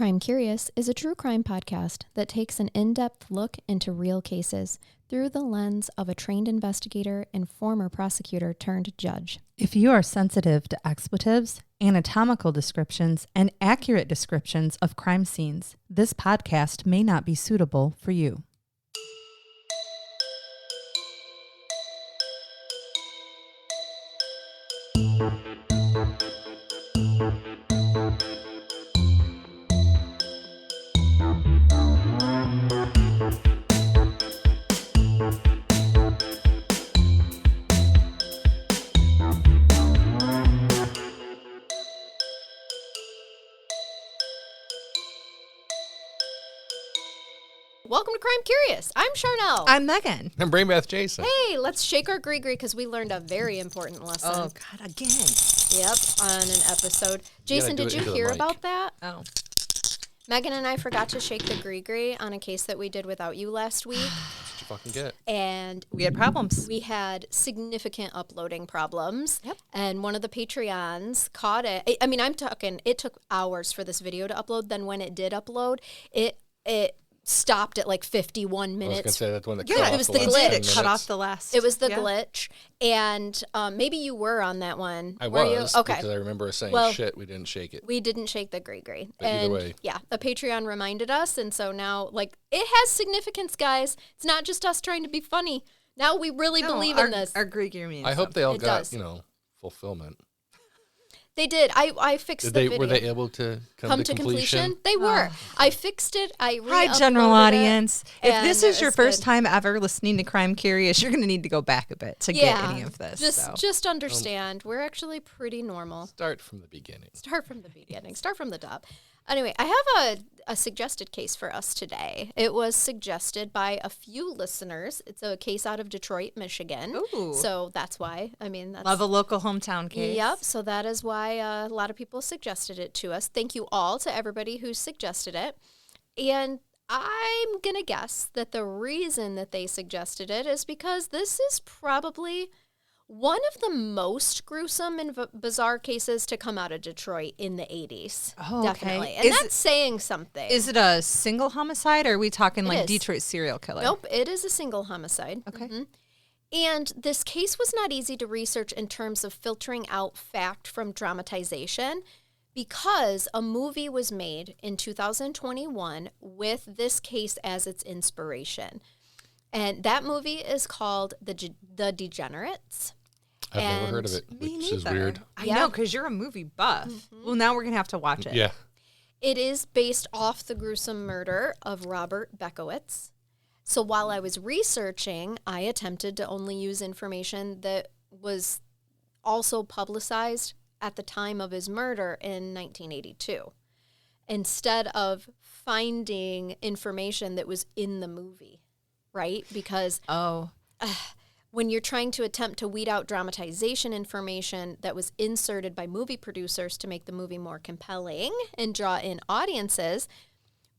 Crime Curious is a true crime podcast that takes an in-depth look into real cases through the lens of a trained investigator and former prosecutor turned judge. If you are sensitive to expletives, anatomical descriptions, and accurate descriptions of crime scenes, this podcast may not be suitable for you. Welcome to Crime Curious. I'm Charnell. I'm Megan. I'm Brainbath Jason. Hey, let's shake our gree-gree because we learned a very important lesson. Oh, God, again. Yep, on an episode. Jason, did you hear about that? Oh. Megan and I forgot to shake the gree-gree on a case that we did without you last week. That's what you fucking get. And We had problems. we had significant uploading problems. Yep. And one of the Patreons caught it. I mean, I'm talking, it took hours for this video to upload. Then when it did upload, it stopped at like 51 minutes. I was going to say that's one that Yeah, cut it off was the the last glitch. 10 It cut minutes. off the last. It was the glitch. And maybe you were on that one. I Were was, you? Okay. because I remember us saying, Well, shit, we didn't shake it. We didn't shake the gree-gree. But either And way. yeah, a Patreon reminded us. And so now, like, it has significance, guys. It's not just us trying to be funny. Now we really believe in this. Our Greg means I hope they all It got, does. fulfillment. They did. I fixed Did the they? video. Were they able to come to completion? They were. I fixed it. I Hi, re-uploaded general it, audience. If and this it is your was first good. time ever listening to Crime Curious, you're going to need to go back a bit to get any of this. Just understand, we're actually pretty normal. Start from the beginning. Start from the beginning. Start from the top. Anyway, I have a suggested case for us today. It was suggested by a few listeners. It's a case out of Detroit, Michigan. Ooh. So that's why. I mean, that's Love a local hometown case. Yep. So that is why a lot of people suggested it to us. Thank you all to everybody who suggested it. And I'm going to guess that the reason that they suggested it is because this is probably one of the most gruesome and bizarre cases to come out of Detroit in the 80s. Oh, okay. Definitely. And that's saying something. Is it a single homicide, or are we talking like is. Detroit serial killer? Nope, it is a single homicide. Okay. Mhm. And this case was not easy to research in terms of filtering out fact from dramatization because a movie was made in 2021 with this case as its inspiration. And that movie is called The Degenerates. I've never heard of And it, Me which is neither. weird. I Yeah. know, because you're a movie buff. Well, now we're going to have to watch it. Yeah. It is based off the gruesome murder of Robert Beckowitz. So while I was researching, I attempted to only use information that was also publicized at the time of his murder in 1982, instead of finding information that was in the movie, right? Because Oh. when you're trying to attempt to weed out dramatization information that was inserted by movie producers to make the movie more compelling and draw in audiences,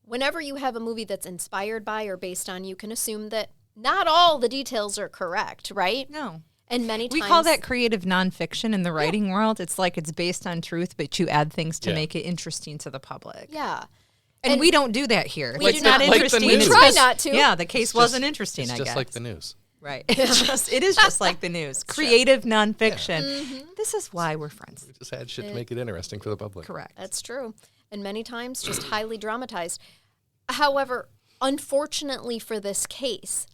whenever you have a movie that's inspired by or based on, you can assume that not all the details are correct, right? No. And many We times call that creative nonfiction in the writing world. It's like it's based on truth, but you add things to Yeah. make it interesting to the public. yeah. And we don't do that here. We It's do not not. Like the interesting. news. It's We try just- not to. Yeah, the case wasn't interesting, It's I just guess. like the news. Right. It is just like the news. Creative nonfiction. This is why we're friends. We just had shit to make it interesting for the public. Correct. That's true. And many times just highly dramatized. However, unfortunately for this case,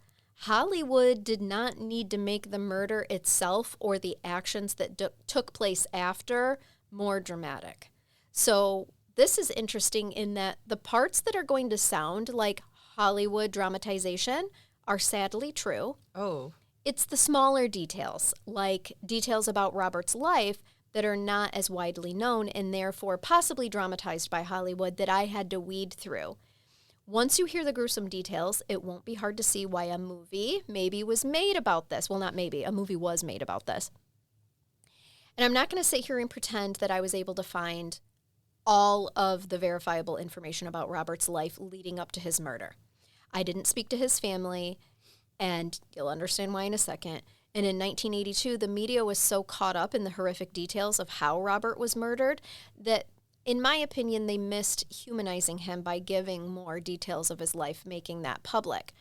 Hollywood did not need to make the murder itself or the actions that took place after more dramatic. So this is interesting in that the parts that are going to sound like Hollywood dramatization are sadly true. Oh. It's the smaller details, like details about Robert's life that are not as widely known and therefore possibly dramatized by Hollywood that I had to weed through. Once you hear the gruesome details, it won't be hard to see why a movie maybe was made about this. Well, not maybe, a movie was made about this. And I'm not going to sit here and pretend that I was able to find all of the verifiable information about Robert's life leading up to his murder. I didn't speak to his family, and you'll understand why in a second. And in 1982, the media was so caught up in the horrific details of how Robert was murdered that in my opinion, they missed humanizing him by giving more details of his life, making that public.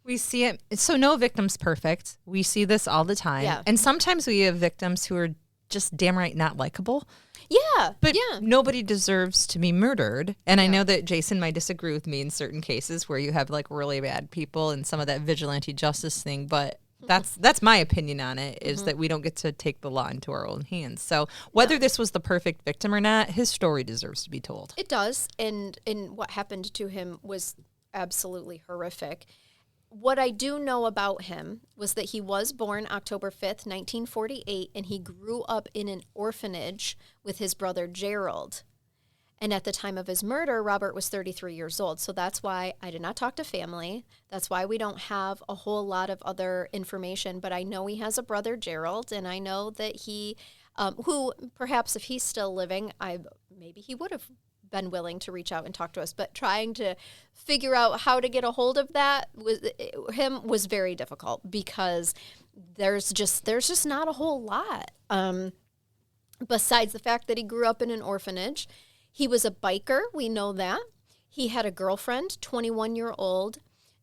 We see it. So no victim's perfect. We see this all the time. Yeah. And sometimes we have victims who are just damn right not likable. Yeah. But yeah. nobody deserves to be murdered. And I know that Jason might disagree with me in certain cases where you have like really bad people and some of that vigilante justice thing. But that's my opinion on it, is that we don't get to take the law into our own hands. So whether this was the perfect victim or not, his story deserves to be told. It does. And what happened to him was absolutely horrific. What I do know about him was that he was born October 5th, 1948, and he grew up in an orphanage with his brother Gerald. And at the time of his murder, Robert was 33 years old. So that's why I did not talk to family. That's why we don't have a whole lot of other information. But I know he has a brother, Gerald, and I know that he, who perhaps if he's still living, maybe he would have been willing to reach out and talk to us, but trying to figure out how to get a hold of that was very difficult, because there's just not a whole lot. Besides the fact that he grew up in an orphanage, he was a biker. We know that. He had a girlfriend, 21-year-old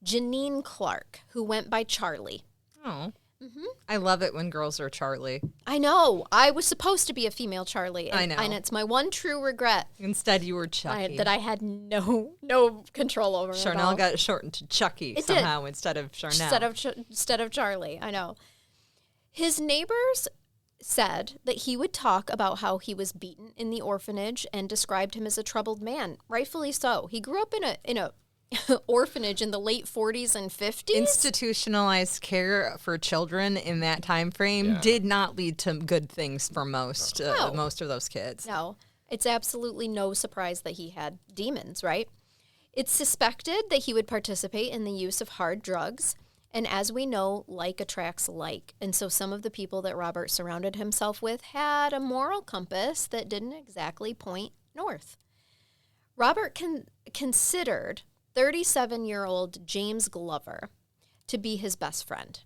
Janine Clark, who went by Charlie. Oh. I love it when girls are Charlie. I know. I was supposed to be a female Charlie. I know. And it's my one true regret. Instead, you were Chucky. That I had no control over. Charnell got shortened to Chucky somehow instead of Charnell. Instead of Charlie. I know. His neighbors said that he would talk about how he was beaten in the orphanage and described him as a troubled man. Rightfully so. He grew up in a orphanage in the late 40s and 50s. Institutionalized care for children in that time frame did not lead to good things for most of those kids. No, it's absolutely no surprise that he had demons, right? It's suspected that he would participate in the use of hard drugs, and as we know, like attracts like. And so some of the people that Robert surrounded himself with had a moral compass that didn't exactly point north. Robert considered 37-year-old James Glover to be his best friend.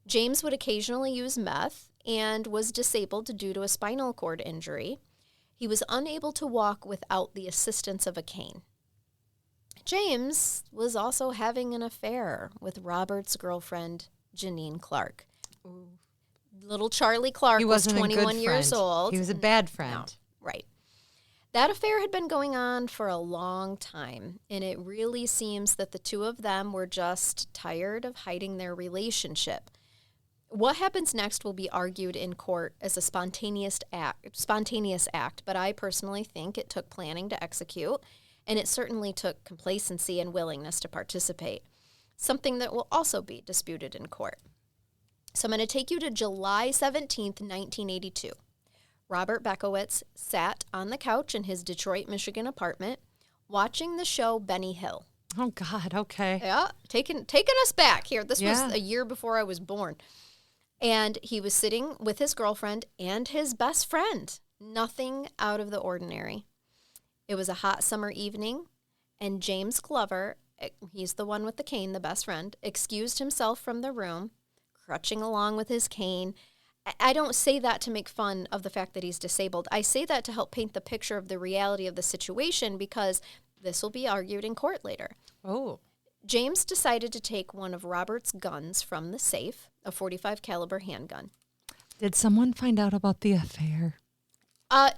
James would occasionally use meth and was disabled due to a spinal cord injury. He was unable to walk without the assistance of a cane. James was also having an affair with Robert's girlfriend, Janine Clark. Ooh. Little Charlie Clark was 21 years old. He was a bad friend. No, right. That affair had been going on for a long time, and it really seems that the two of them were just tired of hiding their relationship. What happens next will be argued in court as a spontaneous act, but I personally think it took planning to execute, and it certainly took complacency and willingness to participate, something that will also be disputed in court. So I'm going to take you to July 17th, 1982. Robert Beckowitz sat on the couch in his Detroit, Michigan apartment watching the show Benny Hill. Oh, God, okay. Yeah, taking us back here. This was a year before I was born. And he was sitting with his girlfriend and his best friend. Nothing out of the ordinary. It was a hot summer evening, and James Glover, he's the one with the cane, the best friend, excused himself from the room, crutching along with his cane. I don't say that to make fun of the fact that he's disabled. I say that to help paint the picture of the reality of the situation, because this will be argued in court later. Oh. James decided to take one of Robert's guns from the safe, a .45 caliber handgun. Did someone find out about the affair?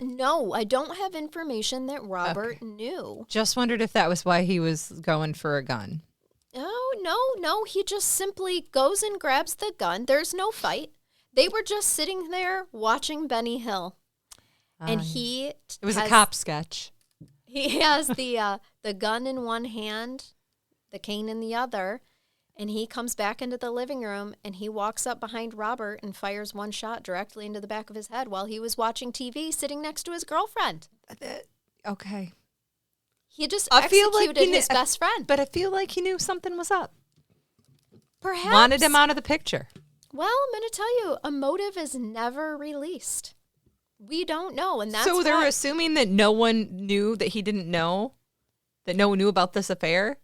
No, I don't have information that Robert knew. Just wondered if that was why he was going for a gun. Oh, no. He just simply goes and grabs the gun. There's no fight. They were just sitting there watching Benny Hill. And it was a cop sketch. He has the gun in one hand, the cane in the other, and he comes back into the living room, and he walks up behind Robert and fires one shot directly into the back of his head while he was watching TV sitting next to his girlfriend. Okay. He just executed his best friend. But I feel like he knew something was up. Perhaps. Wanted him out of the picture. Well, I'm going to tell you, a motive is never released. We don't know, and that's so they're assuming that no one knew that he didn't know, that no one knew about this affair?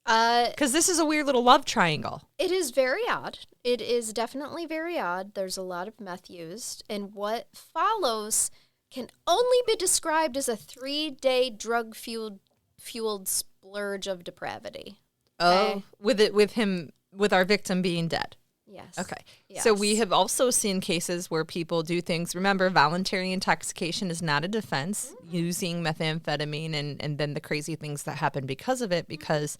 Because this is a weird little love triangle. It is very odd. It is definitely very odd. There's a lot of meth used, and what follows can only be described as a 3-day drug-fueled splurge of depravity. Oh, with our victim being dead. Yes. Okay. Yes. So we have also seen cases where people do things. Remember, voluntary intoxication is not a defense, using methamphetamine and then the crazy things that happen because of it, because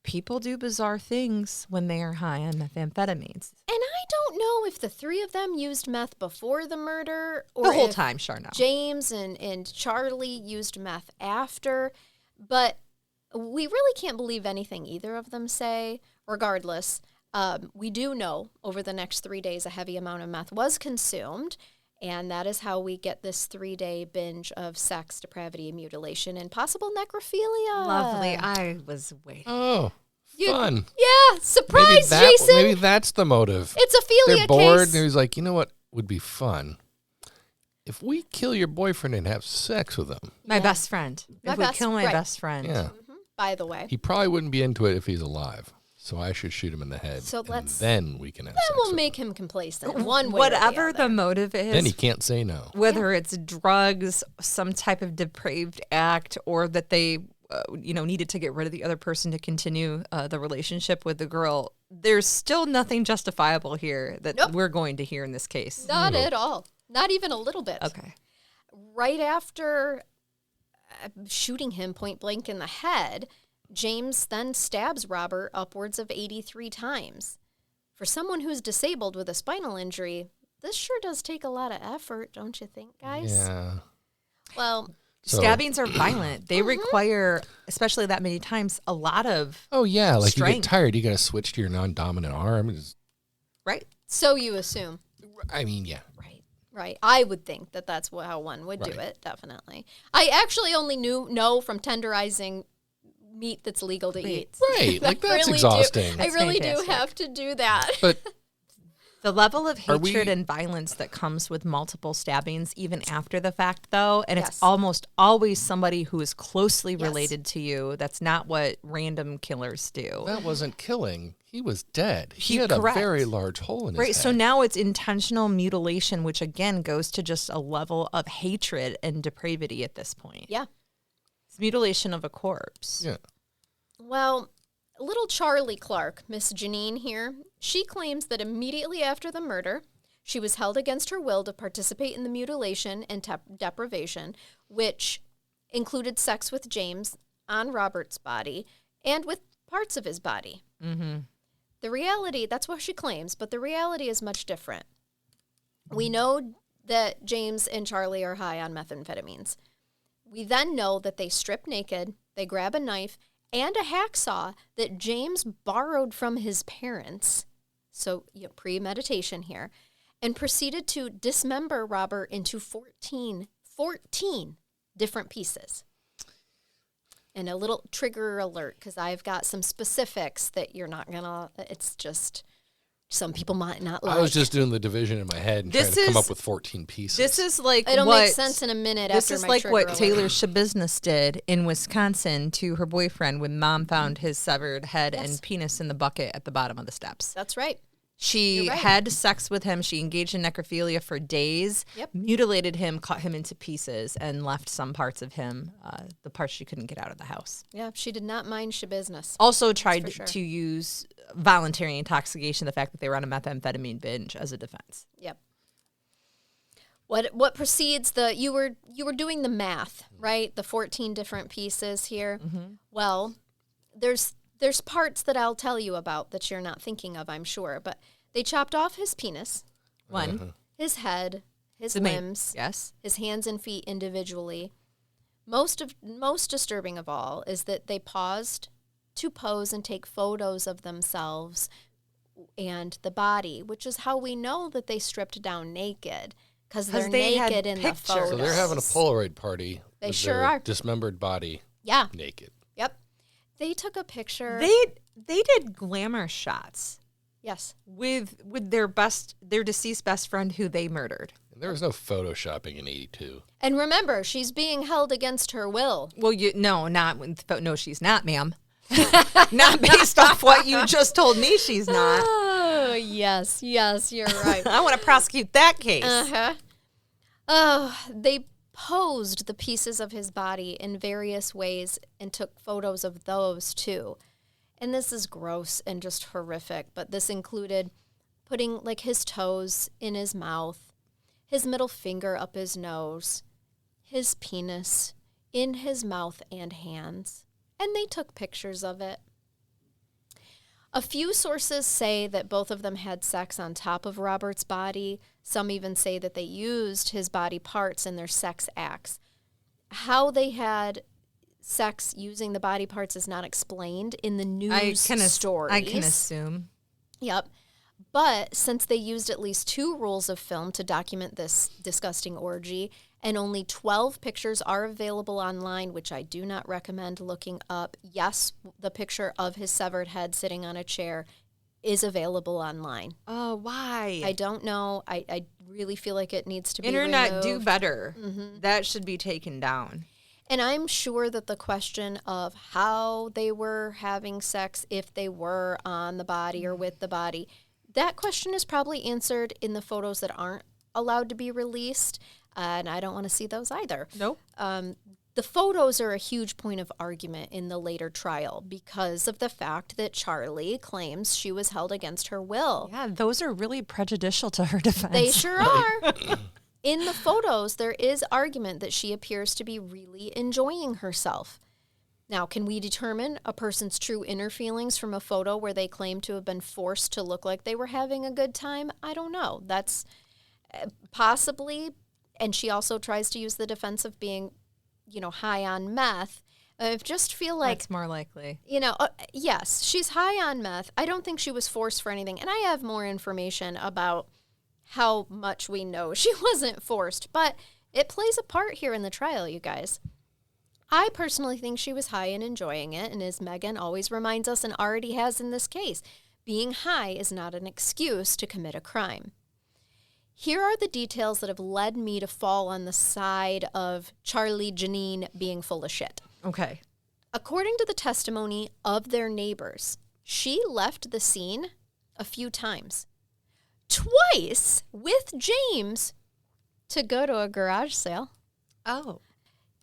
people do bizarre things when they are high on methamphetamines. And I don't know if the three of them used meth before the murder or The whole if time, Charnell. James and Charlie used meth after, but we really can't believe anything either of them say. Regardless, we do know over the next 3 days a heavy amount of meth was consumed, and that is how we get this 3-day binge of sex, depravity, and mutilation, and possible necrophilia. Lovely. I was waiting. Oh, fun. Yeah, surprise, Jason. Maybe that's the motive. It's a philia They're bored, case. and he's like, you know what would be fun? If we kill your boyfriend and have sex with him. My best friend. If we kill my best friend. Yeah. By the way. He probably wouldn't be into it if he's alive. So I should shoot him in the head. So then we can have sex. Then we'll with make him. him complacent one way Whatever or the motive is. Then he can't say no. Whether it's drugs, some type of depraved act, or that they, needed to get rid of the other person to continue the relationship with the girl, there's still nothing justifiable here that we're going to hear in this case. Not at all. Not even a little bit. Okay. Right after shooting him point blank in the head, James then stabs Robert upwards of 83 times. For someone who's disabled with a spinal injury, this sure does take a lot of effort, don't you think, guys? Yeah. Well, stabbings are violent. They require, especially that many times, a lot of like strength. you get tired, you got to switch to your non-dominant arm. Right. So you assume. I mean, yeah. Right. I would think that that's how one would do it, definitely. I actually only know from tenderizing meat that's legal to eat. Right. Like, that's really exhausting. I really fantastic. do have to do that. But the level of hatred and violence that comes with multiple stabbings, even after the fact, though, and it's almost always somebody who is closely related to you. That's not what random killers do. that wasn't killing. He was dead. He had Correct. a very large hole in his head. So now it's intentional mutilation, which again goes to just a level of hatred and depravity at this point. Yeah. It's mutilation of a corpse. Yeah. Well, little Charlie Clark, Miss Janine here, she claims that immediately after the murder, she was held against her will to participate in the mutilation and deprivation, which included sex with James on Robert's body and with parts of his body. Mm-hmm. The reality, that's what she claims, but the reality is much different. We know that James and Charlie are high on methamphetamines. We then know that they strip naked, they grab a knife, and a hacksaw that James borrowed from his parents, so premeditation here, and proceeded to dismember Robert into 14 different pieces. And a little trigger alert, because I've got some specifics that you're not going to, it's just, some people might not like. I was just doing the division in my head and trying to come up with 14 pieces. This is like It'll make sense in a minute This after is my like trigger what alert. Taylor Schabusiness did in Wisconsin to her boyfriend when mom found his severed head and penis in the bucket at the bottom of the steps. That's right. She had sex with him. She engaged in necrophilia for days, mutilated him, cut him into pieces, and left some parts of him, the parts she couldn't get out of the house. Yeah, she did not mind Schabusiness. Also tried to use voluntary intoxication, the fact that they were on a methamphetamine binge, as a defense. Yep. What precedes you were doing the math, right? The 14 different pieces here. Mm-hmm. Well, there's parts that I'll tell you about that you're not thinking of, I'm sure. But they chopped off his penis, his head, his limbs, his hands and feet individually. Most disturbing of all is that they paused to pose and take photos of themselves and the body, which is how we know that they stripped down naked, because they're naked in the photos. So they're having a Polaroid party. They with sure their are. Dismembered body. Yeah. Naked. Yep. They took a picture. They did glamour shots. Yes. With their deceased best friend who they murdered. And there was no photoshopping in 82. And remember, she's being held against her will. Well, no, she's not, ma'am. Not based off what you just told me, she's not. Oh, yes, you're right. I want to prosecute that case. Uh-huh. Oh, they posed the pieces of his body in various ways and took photos of those too. And this is gross and just horrific, but this included putting like his toes in his mouth, his middle finger up his nose, his penis in his mouth and hands, and they took pictures of it. A few sources say that both of them had sex on top of Robert's body. Some even say that they used his body parts in their sex acts. How they had sex using the body parts is not explained in the news stories. I can assume. Yep. But since they used at least 2 rolls of film to document this disgusting orgy, and only 12 pictures are available online, which I do not recommend looking up. Yes, the picture of his severed head sitting on a chair is available online. Oh, why? I don't know. I really feel like it needs to be Internet removed. do better. Mm-hmm. That should be taken down. And I'm sure that the question of how they were having sex, if they were on the body or with the body, that question is probably answered in the photos that aren't allowed to be released. And I don't want to see those either. Nope. The photos are a huge point of argument in the later trial because of the fact that Charlie claims she was held against her will. Yeah, those are really prejudicial to her defense. They sure are. In the photos, there is argument that she appears to be really enjoying herself. Now, can we determine a person's true inner feelings from a photo where they claim to have been forced to look like they were having a good time? I don't know. That's possibly, and she also tries to use the defense of being, high on meth. I just feel like... That's more likely. Yes, she's high on meth. I don't think she was forced for anything. And I have more information about how much we know she wasn't forced. But it plays a part here in the trial, you guys. I personally think she was high and enjoying it, and as Megan always reminds us and already has in this case, being high is not an excuse to commit a crime. Here are the details that have led me to fall on the side of Charlie Janine being full of shit. Okay. According to the testimony of their neighbors, she left the scene a few times. Twice with James to go to a garage sale. Oh.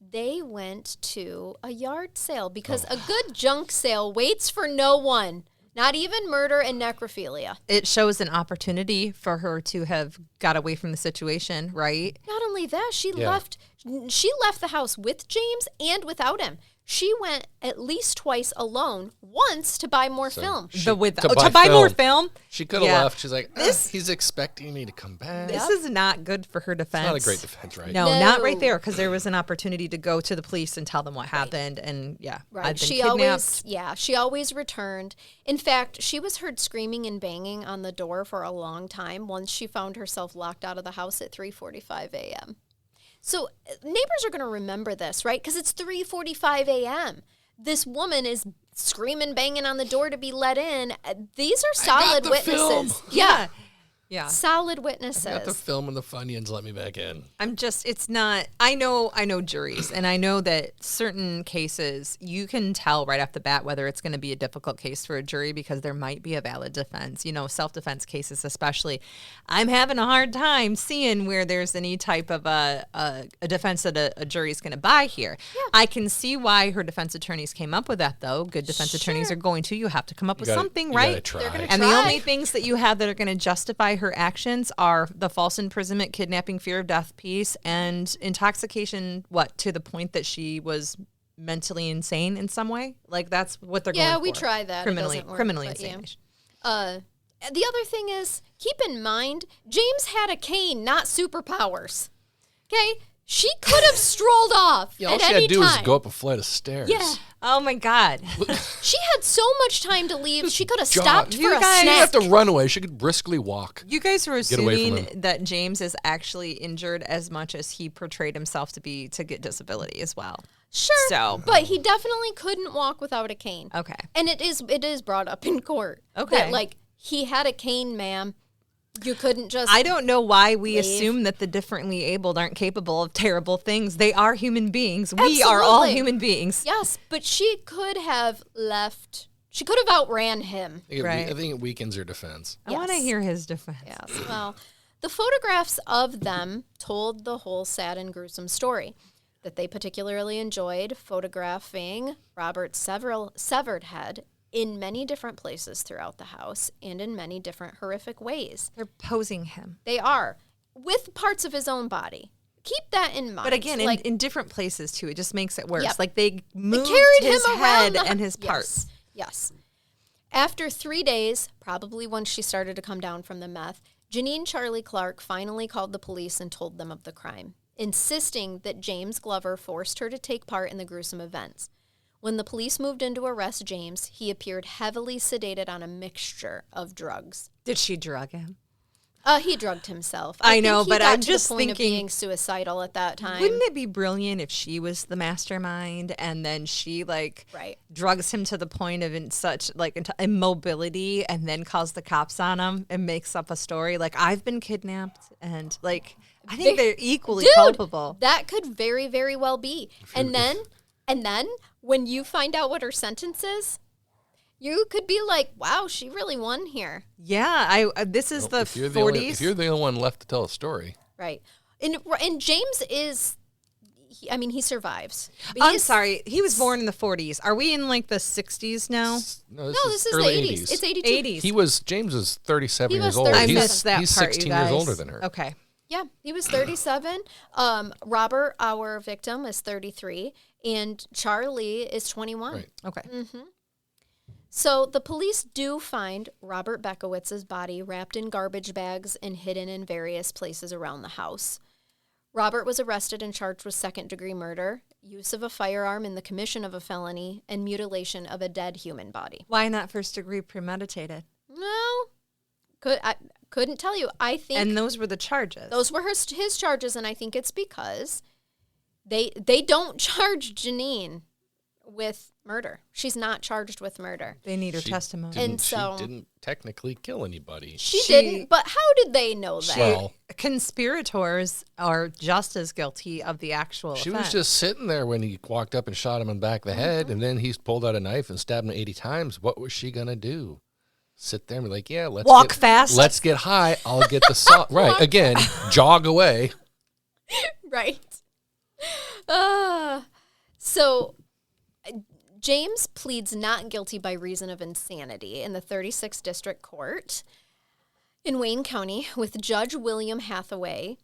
They went to a yard sale because a good junk sale waits for no one, not even murder and necrophilia. It shows an opportunity for her to have got away from the situation, right? Not only that, she left the house with James and without him. She went at least twice alone, once to buy more film. To buy more film? She could have left. She's like, he's expecting me to come back. This is not good for her defense. It's not a great defense, right? No, not right there, because there was an opportunity to go to the police and tell them what happened. And right. I've been kidnapped. She always returned. In fact, she was heard screaming and banging on the door for a long time once she found herself locked out of the house at 3:45 a.m. So neighbors are going to remember this, right? Because it's 3:45 a.m. This woman is screaming, banging on the door to be let in. These are solid witnesses. Film. Yeah. Yeah. Solid witnesses. I got the film and the Funyuns let me back in. It's not, I know juries, and I know that certain cases, you can tell right off the bat whether it's going to be a difficult case for a jury because there might be a valid defense, self-defense cases especially. I'm having a hard time seeing where there's any type of a defense that a jury's going to buy here. Yeah. I can see why her defense attorneys came up with that, though. Good defense attorneys are going to. You have to come up with something, right? They're gonna and try. the only things that you have that are going to justify her actions are the false imprisonment, kidnapping, fear of death piece, and intoxication, to the point that she was mentally insane in some way? Like, that's what they're going for. Yeah, we try that. Criminally insane. The other thing is, keep in mind, James had a cane, not superpowers. Okay? She could have strolled off all at she any had to do time. was go up a flight of stairs. Yeah. Oh, my God. She had so much time to leave. She could have stopped for a She snack. didn't have to run away. She could briskly walk. You guys are away from assuming him. that James is actually injured as much as he portrayed himself to be to get disability as well. Sure, but he definitely couldn't walk without a cane. Okay. And it is brought up in court. Okay. That, he had a cane, ma'am. You couldn't just... I don't know why we assume that the differently abled aren't capable of terrible things. They are human beings. We are all human beings. Yes, but she could have left... She could have outran him. I think it weakens her defense. I want to hear his defense. Yes, well... The photographs of them told the whole sad and gruesome story, that they particularly enjoyed photographing Robert's severed head in many different places throughout the house and in many different horrific ways. They're posing him. They are, with parts of his own body. Keep that in mind. But again, in different places, too. It just makes it worse. Yep. Like, they moved carried his him head around and his parts. Yes. After 3 days, probably once she started to come down from the meth, Janine Charlie Clark finally called the police and told them of the crime, insisting that James Glover forced her to take part in the gruesome events. When the police moved in to arrest James, he appeared heavily sedated on a mixture of drugs. Did she drug him? He drugged himself. I know, think he but got I'm to just the point thinking, of being suicidal at that time. Wouldn't it be brilliant if she was the mastermind and then she Right. drugs him to the point of into immobility and then calls the cops on him and makes up a story like, I've been kidnapped, and I think they're equally culpable. That could very, very well be. And then when you find out what her sentence is, you could be like, wow, she really won here. Yeah, this is the 40s. If you're the only one left to tell a story. Right. And James is, he survives. But I'm sorry, he was born in the 40s. Are we in like the 60s now? No, this is the early 80s. It's 82. 80s. James is 37 He was years old. 37. I missed that He's part, 16 you guys. years older than her. Okay. Yeah, he was 37. Robert, our victim, is 33. And Charlie is 21. Right. Okay. So the police do find Robert Beckowitz's body wrapped in garbage bags and hidden in various places around the house. Robert was arrested and charged with second-degree murder, use of a firearm in the commission of a felony, and mutilation of a dead human body. Why not first-degree premeditated? No, couldn't tell you. I think, And those were the charges. those were his charges, and I think it's because they don't charge Janine with murder. She's not charged with murder. They need her testimony. And so- she didn't technically kill anybody. She didn't, but how did they know that? Well, Conspirators are just as guilty of the actual she offense. was just sitting there when he walked up and shot him in the back of the head, and then he pulled out a knife and stabbed him 80 times. What was she going to do? Sit there and be like, yeah, let's Walk fast. Let's get high. I'll get the salt. Right. Again, jog away. Right. So James pleads not guilty by reason of insanity in the 36th District Court in Wayne County with Judge William Hathaway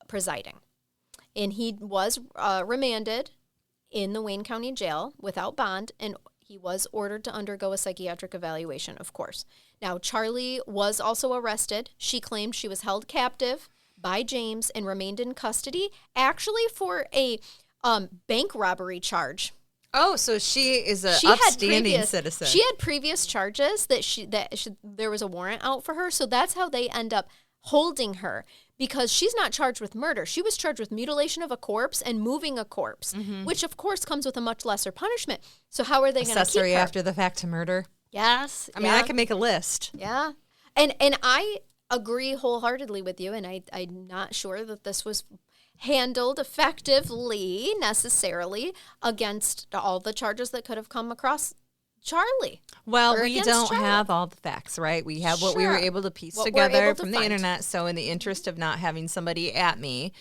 presiding. And he was remanded in the Wayne County Jail without bond, and he was ordered to undergo a psychiatric evaluation, of course. Now, Charlie was also arrested. She claimed she was held captive by James and remained in custody, actually for a bank robbery charge. Oh, so she is an She had upstanding citizen. She had previous charges there was a warrant out for her, so that's how they end up holding her, because she's not charged with murder. She was charged with mutilation of a corpse and moving a corpse, which of course comes with a much lesser punishment. So how are they going to keep Accessory her? after the fact to murder. Yes. I mean, I can make a list. Yeah. And I agree wholeheartedly with you, and I'm not sure that this was handled effectively necessarily against all the charges that could have come across Charlie. Well, or we against don't Charlie. have all the facts, right? We have what we were Sure. able to piece What we're together able to from the find. internet. So in the interest of not having somebody at me,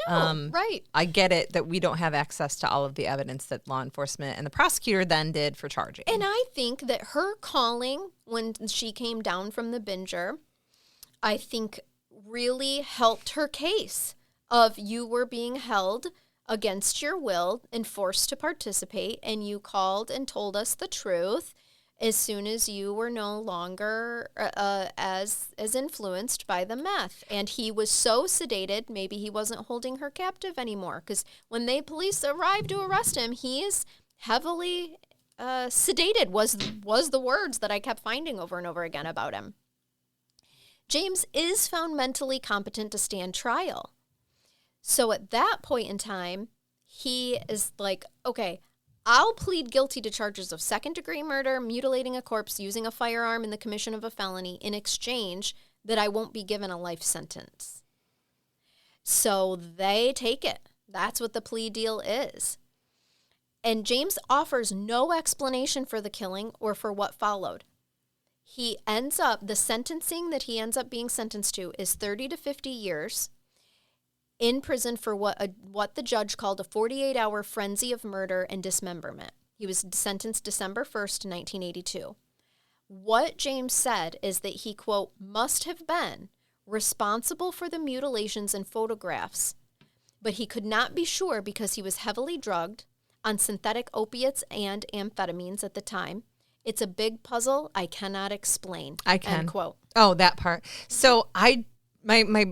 Right. I get it that we don't have access to all of the evidence that law enforcement and the prosecutor then did for charging. And I think that her calling when she came down from the binger, I think really helped her case of you were being held against your will and forced to participate, and you called and told us the truth as soon as you were no longer as influenced by the meth. And he was so sedated, maybe he wasn't holding her captive anymore, because when police arrived to arrest him, he is heavily sedated, was the words that I kept finding over and over again about him. James is found mentally competent to stand trial. So at that point in time, he is like, okay, I'll plead guilty to charges of second-degree murder, mutilating a corpse, using a firearm in the commission of a felony in exchange that I won't be given a life sentence. So they take it. That's what the plea deal is. And James offers no explanation for the killing or for what followed. He ends up, the sentencing that he ends up being sentenced to is 30 to 50 years in prison for what the judge called a 48-hour frenzy of murder and dismemberment. He was sentenced December 1st, 1982. What James said is that he, quote, must have been responsible for the mutilations and photographs, but he could not be sure because he was heavily drugged on synthetic opiates and amphetamines at the time. It's a big puzzle I cannot explain. I can. End quote. Oh, that part. So my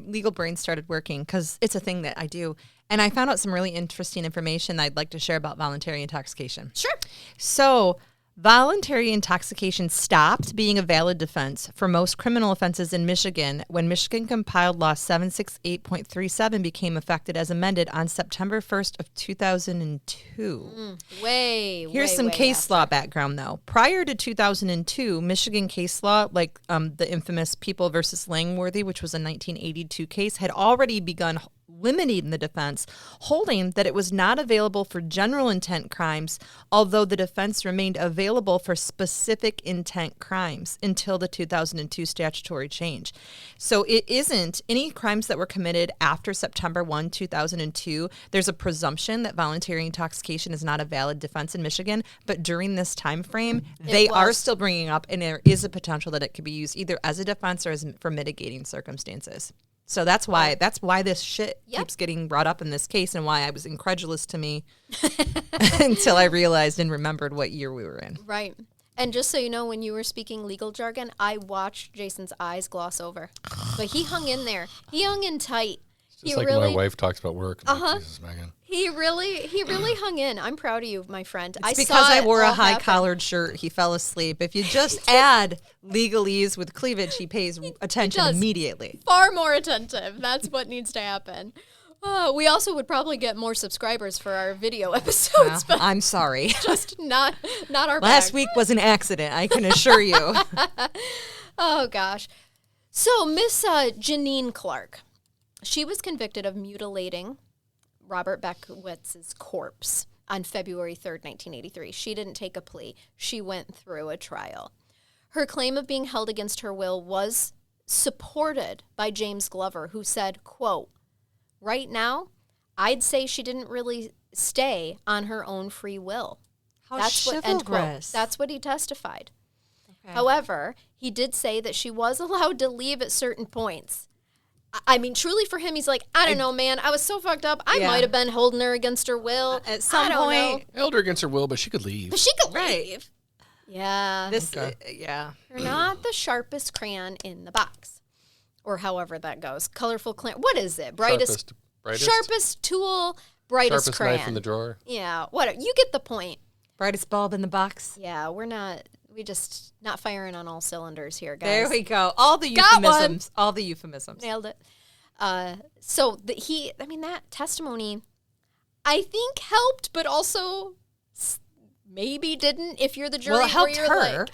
legal brain started working because it's a thing that I do. And I found out some really interesting information I'd like to share about voluntary intoxication. Sure. So voluntary intoxication stopped being a valid defense for most criminal offenses in Michigan when Michigan compiled law 768.37 became effective as amended on September 1st of 2002. Here's some case law background, though. Prior to 2002, Michigan case law, like the infamous People versus Langworthy, which was a 1982 case, had already begun limiting the defense, holding that it was not available for general intent crimes, although the defense remained available for specific intent crimes until the 2002 statutory change. So it isn't any crimes that were committed after September 1, 2002. There's a presumption that voluntary intoxication is not a valid defense in Michigan, but during this time frame, they are still bringing up, and there is a potential that it could be used either as a defense or as for mitigating circumstances. So that's why this shit keeps getting brought up in this case, and why I was incredulous to me until I realized and remembered what year we were in. Right. And just so you know, when you were speaking legal jargon, I watched Jason's eyes gloss over. But he hung in there. He hung in tight. Just like my wife talks about work. Jesus, Megan. He really hung in. I'm proud of you, my friend. It's because I wore a high-collared shirt. He fell asleep. If you just add legalese with cleavage, he pays attention immediately. Far more attentive. That's what needs to happen. We also would probably get more subscribers for our video episodes. But I'm sorry. Just not our Last bag. week was an accident, I can assure you. Oh, gosh. So Miss Janine Clark, she was convicted of mutilating Robert Beckowitz's corpse on February 3rd, 1983. She didn't take a plea. She went through a trial. Her claim of being held against her will was supported by James Glover, who said, quote, right now, I'd say she didn't really stay on her own free will. That's what, end quote. That's what he testified. Okay. However, he did say that she was allowed to leave at certain points. I mean, truly for him, he's like, I don't know, man. I was so fucked up. I might have been holding her against her will. At some point. Held her against her will, but she could leave. But she could leave. Yeah. You're not the sharpest crayon in the box. Or however that goes. Colorful crayon. What is it? Brightest. Sharpest tool, brightest sharpest crayon. Knife in the drawer. Yeah. What? You get the point. Brightest bulb in the box. Yeah, we just not firing on all cylinders here, guys. There we go. All the euphemisms. All the euphemisms. Nailed it. So that testimony, I think helped, but also maybe didn't. If you're the jury, well, it helped her.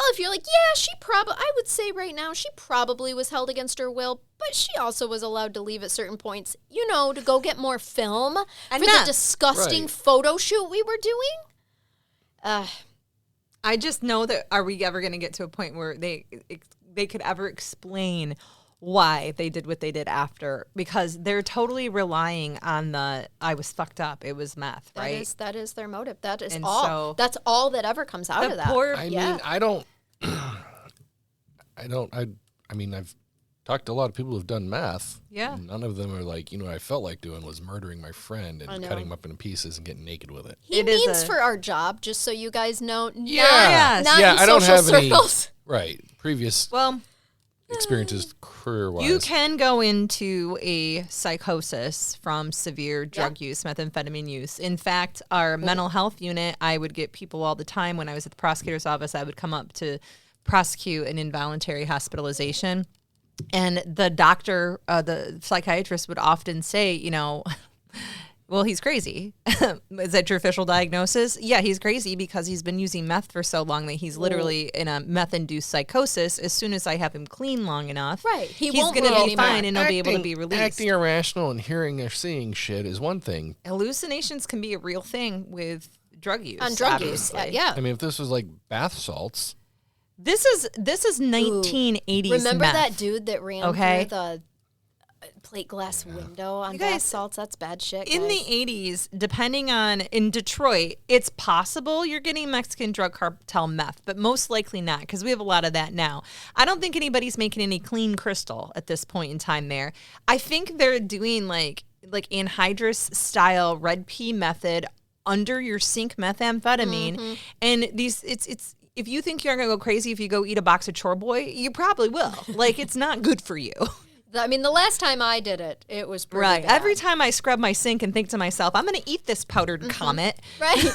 If you're like, yeah, I would say right now she probably was held against her will, but she also was allowed to leave at certain points, to go get more film and for the disgusting photo shoot we were doing. I just know that are we ever going to get to a point where they could ever explain why they did what they did after, because they're totally relying on I was fucked up. It was meth, right? That is their motive. That is all. So that's all that ever comes out of that. I mean, I've talked to a lot of people who've done meth. Yeah. None of them are like, what I felt like doing was murdering my friend and cutting him up in pieces and getting naked with it. He means for our job, just so you guys know. Yeah. Not in I don't social have circles. Previous experiences career-wise. You can go into a psychosis from severe drug use, methamphetamine use. In fact, our mental health unit, I would get people all the time when I was at the prosecutor's office. I would come up to prosecute an involuntary hospitalization. And the doctor, the psychiatrist would often say, well, he's crazy. Is that your official diagnosis? Yeah, he's crazy because he's been using meth for so long that he's literally in a meth-induced psychosis. As soon as I have him clean long enough, he's going to be fine and he'll be able to be released. Acting irrational and hearing or seeing shit is one thing. Hallucinations can be a real thing with drug use. On drug use, yeah. I mean, if this was like bath salts. This is 1980s. Remember meth. that dude that ran Okay. through the plate glass window on You guys, bath salts? That's bad shit, In guys. the 80s, depending on, in Detroit, it's possible you're getting Mexican drug cartel meth, but most likely not, because we have a lot of that now. I don't think anybody's making any clean crystal at this point in time there. I think they're doing like anhydrous style red pea method under your sink methamphetamine. And it's if you think you're going to go crazy if you go eat a box of Chore Boy, you probably will. Like, it's not good for you. I mean, the last time I did it, it was pretty Right. bad. Every time I scrub my sink and think to myself, I'm going to eat this powdered comet. Right,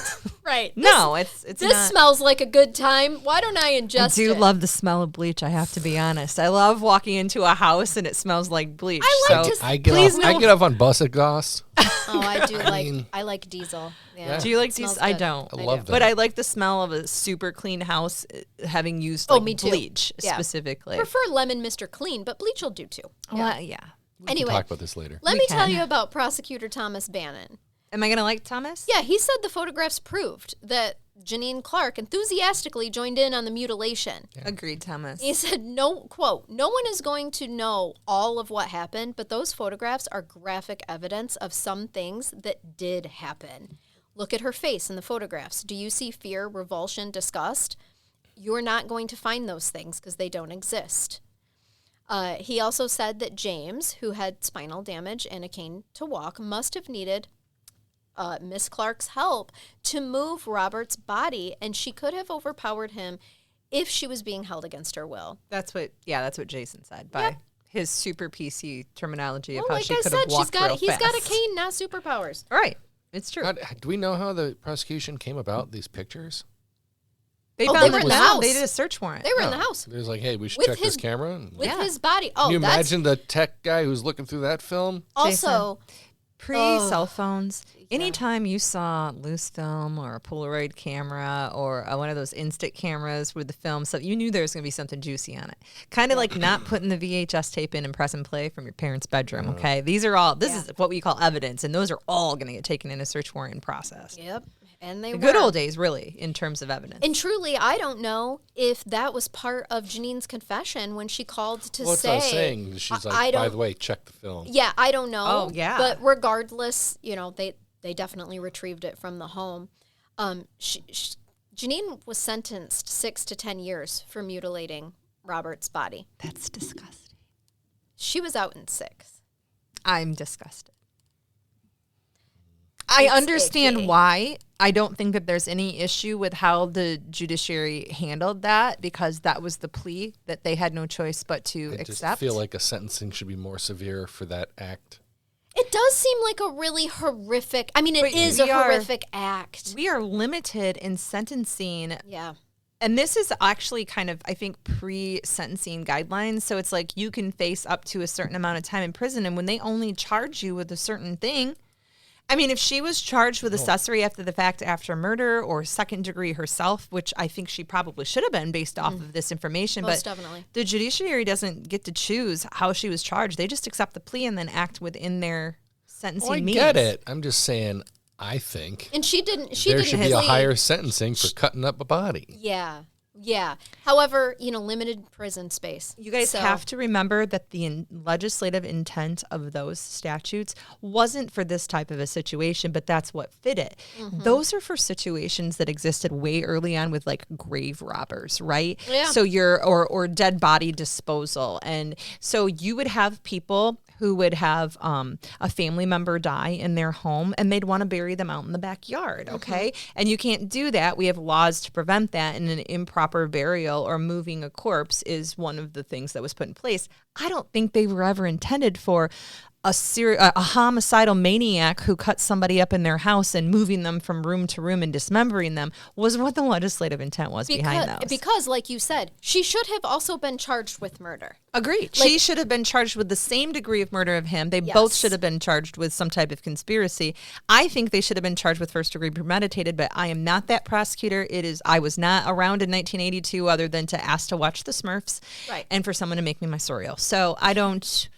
right. No, it's This not. smells like a good time. Why don't I ingest I do it? love the smell of bleach, I have to be honest. I love walking into a house and it smells like bleach. I like to I get please off. I no- get off on bus exhaust. Oh, I do mean- I like diesel. Yeah. Do you like Smells these? I good. don't. I love that. But I like the smell of a super clean house having used Oh, like, me too. bleach Yeah. specifically. Prefer lemon Mr. Clean, but bleach will do too. Well, yeah. We can Anyway. talk about this later. Let We me tell can. you about Prosecutor Thomas Bannon. Am I going to like Thomas? Yeah, he said the photographs proved that Janine Clark enthusiastically joined in on the mutilation. Agreed, Thomas. He said, no, quote, no one is going to know all of what happened, but those photographs are graphic evidence of some things that did happen. Look at her face in the photographs. Do you see fear, revulsion, disgust? You're not going to find those things because they don't exist. He also said that James, who had spinal damage and a cane to walk, must have needed Miss Clark's help to move Robert's body, and she could have overpowered him if she was being held against her will. That's what Jason said by his super PC terminology of Well, how like she I could said, have walked real he's got a fast. cane, not superpowers. All right. It's true. Do we know how the prosecution came about these pictures? They Oh, found they were them in the out. house. They did a search warrant. They were in the Oh, house They was like, hey, we should With check this his- camera. And with Yeah. his body. Can Oh, you that's imagine the tech guy who's looking through that film? also Pre-cell phones, anytime you saw loose film or a Polaroid camera or one of those instant cameras with the film, so you knew there was going to be something juicy on it. Kind of like not putting the VHS tape in and press and play from your parents' bedroom, okay? These are all, this is what we call evidence, and those are all going to get taken in a search warrant and processed. Yep, and they The were. good old days, really, in terms of evidence. And truly, I don't know if that was part of Janine's confession when she called to Well, that's say. what I was saying. She's I like, by don't- the way, check the film. Yeah, I don't know. Oh, yeah. But regardless, they definitely retrieved it from the home. Janine was sentenced 6 to 10 years for mutilating Robert's body. That's disgusting. She was out in 6. I'm disgusted. I understand icky. why. I don't think that there's any issue with how the judiciary handled that because that was the plea that they had no choice but to I just accept. feel like a sentencing should be more severe for that act. It does seem like a really horrific. I mean, it But is a we are- horrific act. we are limited in sentencing. Yeah. And this is actually kind of, I think, pre-sentencing guidelines. So it's like you can face up to a certain amount of time in prison. And when they only charge you with a certain thing, I mean, if she was charged with accessory after the fact after murder or second degree herself, which I think she probably should have been based off of this information, Most but definitely. the judiciary doesn't get to choose how she was charged. They just accept the plea and then act within their sentencing Oh, I means. get it. I'm just saying, I think And she didn't. there should be a plead. higher sentencing for cutting up a body. Yeah. Yeah. However, limited prison space. You guys So- have to remember that the legislative intent of those statutes wasn't for this type of a situation, but that's what fit it. Mm-hmm. Those are for situations that existed way early on with like grave robbers, right? Yeah. So or dead body disposal. And so you would have people who would have a family member die in their home and they'd want to bury them out in the backyard, okay? And you can't do that. We have laws to prevent that, and an improper burial or moving a corpse is one of the things that was put in place. I don't think they were ever intended for a homicidal maniac who cut somebody up in their house and moving them from room to room and dismembering them was what the legislative intent was behind those. Because, like you said, she should have also been charged with murder. Agreed. She should have been charged with the same degree of murder of him. They both Yes. should have been charged with some type of conspiracy. I think they should have been charged with first degree premeditated, but I am not that prosecutor. I was not around in 1982 other than to ask to watch the Smurfs Right. and for someone to make me my cereal. So I don't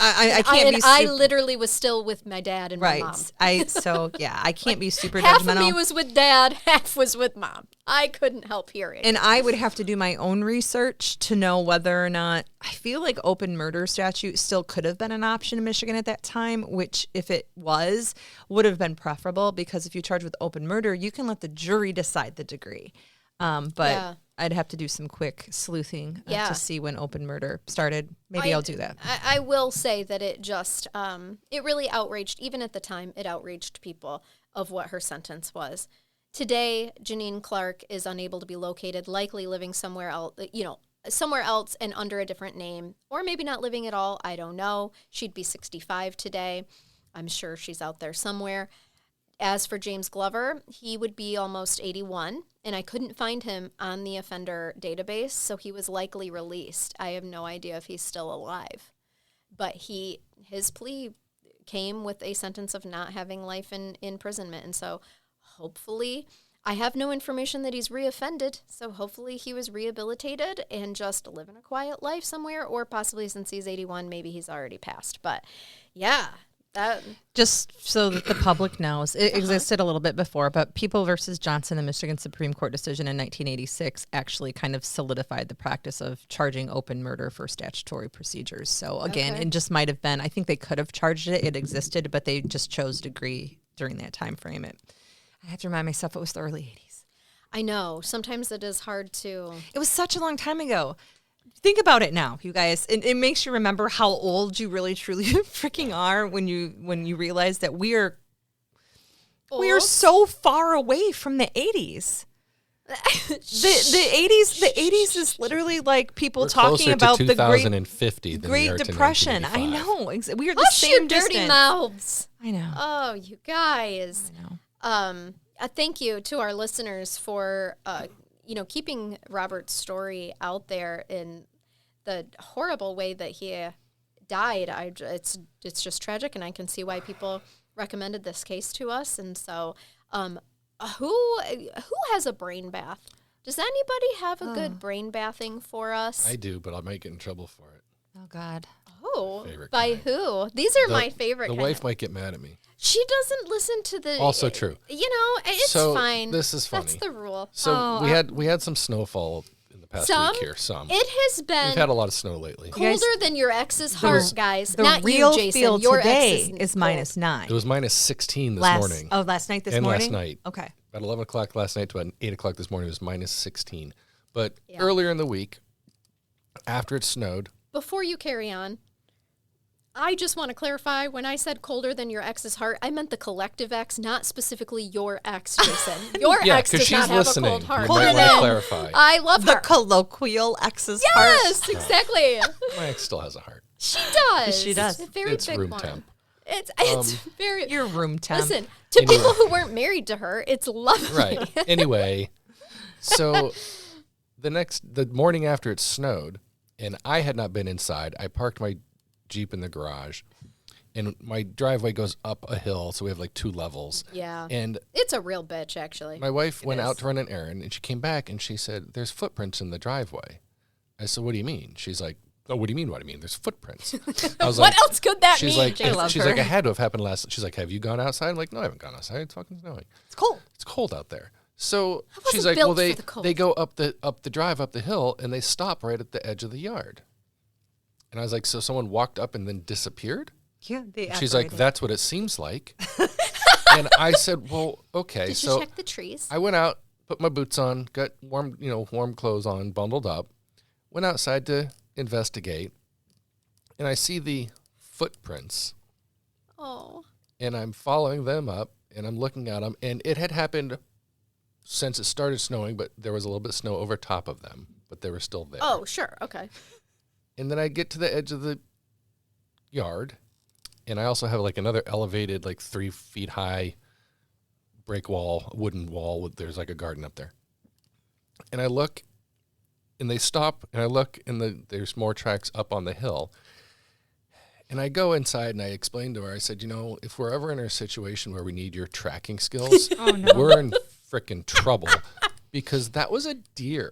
I can't be. I literally was still with my dad and my mom. I can't be super half judgmental. of me was with dad, half was with mom. I couldn't help hearing. And I would have to do my own research to know whether or not I feel like open murder statute still could have been an option in Michigan at that time, which if it was, would have been preferable because if you charge with open murder, you can let the jury decide the degree. But I'd have to do some quick sleuthing to see when open murder started. Maybe I'll do that. I will say that it just, it really outraged, even at the time, it outraged people of what her sentence was. Today, Janine Clark is unable to be located, likely living somewhere else, somewhere else and under a different name, or maybe not living at all. I don't know. She'd be 65 today. I'm sure she's out there somewhere. As for James Glover, he would be almost 81, and I couldn't find him on the offender database, so he was likely released. I have no idea if he's still alive. But his plea came with a sentence of not having life in imprisonment, and so hopefully, I have no information that he's reoffended, so hopefully he was rehabilitated and just living a quiet life somewhere, or possibly since he's 81, maybe he's already passed. But yeah, that... Just so that the public knows, it existed a little bit before, but People versus Johnson, the Michigan Supreme Court decision in 1986, actually kind of solidified the practice of charging open murder for statutory procedures. So again, it just might have been, I think they could have charged it, it existed, but they just chose to agree during that time frame. I have to remind myself it was the early 80s. I know. Sometimes it is hard to... It was such a long time ago. Think about it now, you guys. It makes you remember how old you really, truly freaking are when you realize that we are so far away from the 80s. The 80s is literally like people talking about the Great Depression. I know. We are the same dirty distance. mouths. I know. Oh, you guys. I know. Thank you to our listeners for, keeping Robert's story out there in the horrible way that he died. It's just tragic, and I can see why people recommended this case to us. And so, who has a brain bath? Does anybody have a good brain bathing for us? I do, but I might get in trouble for it. Oh God. Oh, by who? These are my favorite. The wife might get mad at me. She doesn't listen to the... Also true. It's fine. This is funny. That's the rule. So we had some snowfall in the past week here. It has been... We've had a lot of snow lately. Colder than your ex's heart, guys. The Not real you, Jason. feel Your today ex is -9. It was -16 this morning. Oh, last night this and morning? last night. Okay. About 11 o'clock last night to about 8 o'clock this morning, it was -16. But earlier in the week, after it snowed... Before you carry on, I just want to clarify, when I said colder than your ex's heart, I meant the collective ex, not specifically your ex, Jason. Your ex does not have a cold heart. You might want to clarify. I love her. The colloquial ex's heart. Yes, exactly. My ex still has a heart. She does. She does. A very It's big room one. temp. It's very... Your room temp. Listen, to people who weren't married to her, it's lovely. Right. Anyway, so the morning after it snowed, and I had not been inside, I parked my Jeep in the garage, and my driveway goes up a hill, so we have like 2 levels. Yeah. And it's a real bitch, actually. my wife went out to run an errand, and she came back, and she said, "There's footprints in the driveway." I said, "What do you mean?" She's like, "Oh, what do you mean? What do you mean? There's footprints." I was what else could that she's mean? like, she's like, "It had to have happened last." She's like, "Have you gone outside?" I'm like, "No, I haven't gone outside. It's fucking snowing. It's cold. It's cold out there." So she's wasn't like, built "Well, for the cold." they go up the drive up the hill, and they stop right at the edge of the yard." And I was like, "So someone walked up and then disappeared?" Yeah, She's like, "That's what it seems like." And I said, "Well, okay." Did so you check the trees? I went out, put my boots on, got warm clothes on, bundled up, went outside to investigate, and I see the footprints. Oh. And I'm following them up, and I'm looking at them, and it had happened since it started snowing, but there was a little bit of snow over top of them, but they were still there. Oh, sure. Okay. And then I get to the edge of the yard, and I also have like another elevated, like 3 feet high wooden wall. There's like a garden up there. And I look, and they stop, and I look, and there's more tracks up on the hill. And I go inside, and I explain to her, I said, if we're ever in a situation where we need your tracking skills, we're in frickin' trouble, because that was a deer.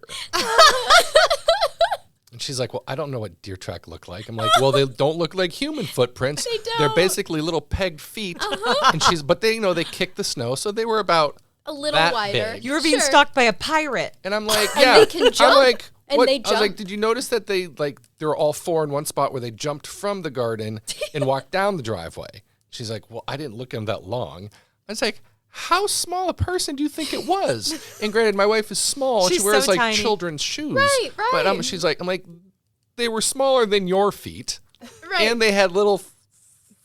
And she's like, well, I don't know what deer track look like. I'm like, well, they don't look like human footprints. They don't. They're basically little pegged feet. And but they, they kick the snow, so they were about a little that wider. big. You were being stalked by a pirate. And I'm like, And yeah. they can jump. I'm like, And what? they I was jump. like, did you notice that they're all four in one spot where they jumped from the garden and walked down the driveway? She's like, well, I didn't look at them that long. I was like, how small a person do you think it was? And granted, my wife is small. She's she wears so like tiny. children's shoes. Right. But I'm like, they were smaller than your feet. Right. And they had little freaking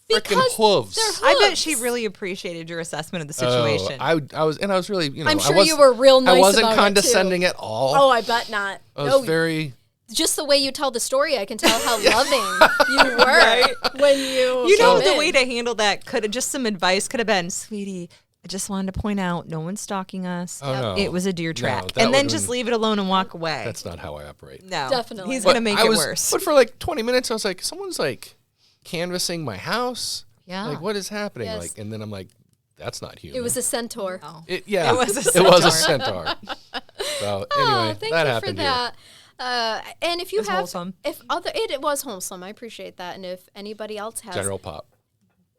Because hooves. they're hooves. I bet she really appreciated your assessment of the situation. I was really, I'm sure I was, you were real nice I wasn't about it, condescending too. at all. Oh, I bet not. I was No, very. just the way you tell the story, I can tell how loving you were when You know, came the in. way to handle that just some advice could have been, sweetie, I just wanted to point out no one's stalking us. Oh, no. It was a deer No, track. that and then would've just been- leave it alone and walk away. That's not how I operate. No. Definitely He's not. going to make I it was, worse. But for like 20 minutes, I was like, someone's like canvassing my house. Yeah. Like, what is happening? Yes. Like, and then I'm like, that's not human. It was a centaur. Oh. It was a It was a centaur. So anyway, Thank that you happened for that. And if you was have, wholesome. it was wholesome. I appreciate that. And if anybody else here. has General Pop.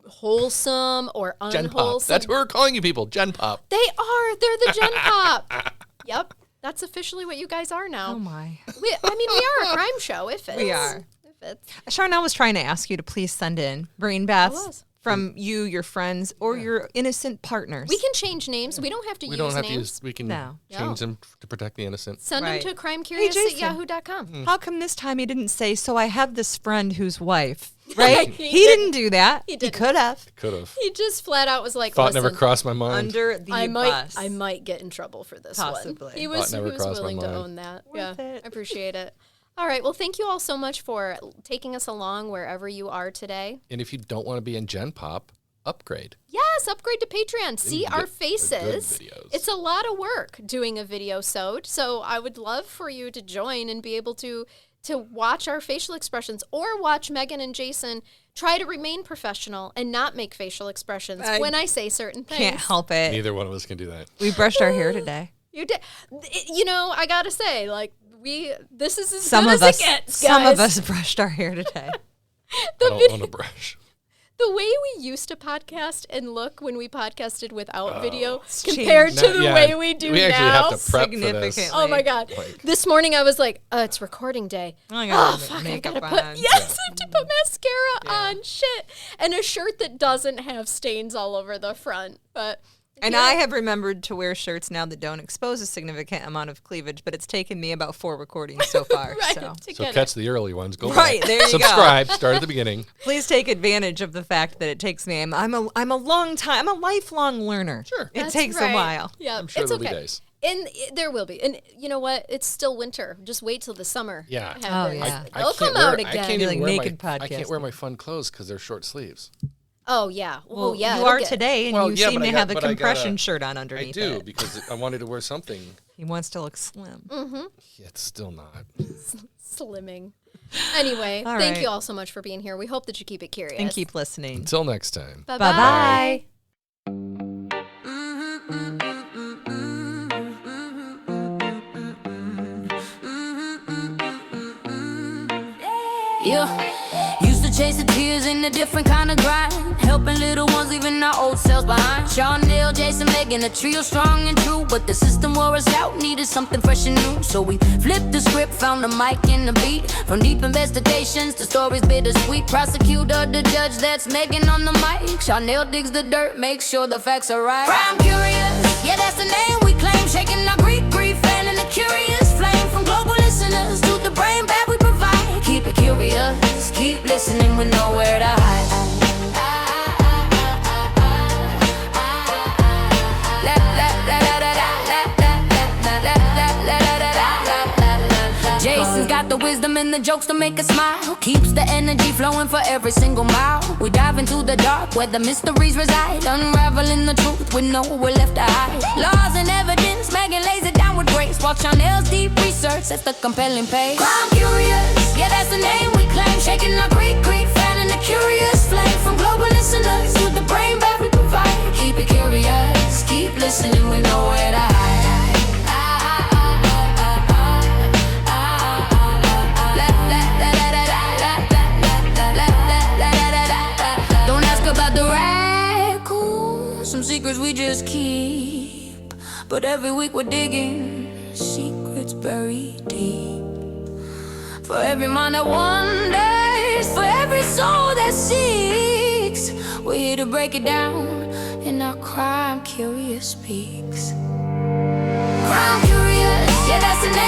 wholesome or Gen Pop. unwholesome, That's what we're calling you people. Gen Pop. they are. They're the Gen Pop. Yep, that's officially what you guys are now. Oh, my. We are a crime show. If it's, We are. If it's, Charnell was trying to ask you to please send in brain baths was. from you, your friends, or your innocent partners. we can change names. We don't have to We use don't have names. to use. We can No. change them to protect the innocent. Send Right. them to crimecurious at Jason. yahoo.com. How come this time he didn't say, so I have this friend whose wife, right? He he didn't do that. He He didn't. could have. Could have. He just flat out was like, Thought listen, never crossed my mind. Under the I bus. might get in trouble for this Possibly. one. He Thought was never crossed my willing to mind. own that. Worth Yeah, it. I appreciate it. All right. Well, thank you all so much for taking us along wherever you are today. And if you don't want to be in Gen Pop, upgrade. Yes, upgrade to Patreon. See you our get the good faces. videos. It's a lot of work doing a video sode. So I would love for you to join and be able to watch our facial expressions or watch Megan and Jason try to remain professional and not make facial expressions when I say certain things. Can't help it. Neither one of us can do that. We brushed our hair today. You did. You know, I gotta say, like this is as Some good of as us, it gets, some of guys. us brushed our hair today. I don't own a brush. The way we used to podcast and look when we podcasted without video It's compared changed. to the way we do We actually now. have to prep for this. Significantly. Oh my God! Like- This morning I was like, it's recording day. I Oh gotta fuck! I makeup gotta on. put I have to put mascara on. Shit, and a shirt that doesn't have stains all over the front. But And I have remembered to wear shirts now that don't expose a significant amount of cleavage, but it's taken me about 4 recordings so far. right So to So get catch the early ones. Go Right, back. there you go. Subscribe. Start at the beginning. please take advantage of the fact that it takes me. I'm a lifelong learner. Sure. It That's takes right. a while. Yeah, I'm sure it's there'll okay. be days. And there will be. And you know what? It's still winter. Just wait till the summer. Yeah. happens. Oh, yeah. They'll come wear, out I again. can't Be even like wear naked I can't wear podcasting. my fun clothes because they're short sleeves. Oh yeah. Oh yeah. You it'll are get- today, and Well, you yeah, seem but to I got- have a but I compression gotta- shirt on I underneath do it. because I wanted to wear something. He wants to look slim. Yeah, it's still not. Slimming. Anyway, All thank right. you all so much for being here. We hope that you keep it curious. And keep listening. Until next time. Bye-bye. Bye-bye. Yeah, used to chase the tears in a different kind of grind, helping little ones leaving our old selves behind. Charnell, Jason, Megan, a trio strong and true, but the system wore us out, needed something fresh and new. So we flipped the script, found the mic and the beat. From deep investigations to stories bittersweet. Prosecutor, the judge, that's Megan on the mic. Charnell digs the dirt, makes sure the facts are right. Crime curious, yeah, that's the name we claim. Shaking our grief, fanning the curious flame. From global listeners to the brain bag we provide. Keep it curious, keep listening with nowhere to hide. Jason's got the wisdom and the jokes to make us smile. Keeps the energy flowing for every single mile. We dive into the dark where the mysteries reside, unraveling the truth with nowhere left to hide. Laws and evidence, Megan lays it down with grace, while Charnell's deep research sets the compelling pace. Crime curious, yeah, that's the name we claim. Shaking our grief, fanning the curious flame. From global listeners to the brain bag we provide. Keep it curious, keep listening with nowhere to hide. we just keep. But every week we're digging secrets buried deep. For every mind that wonders, for every soul that seeks, we're here to break it down in our Crime Curious Speaks. Crime Curious, yeah, that's the name.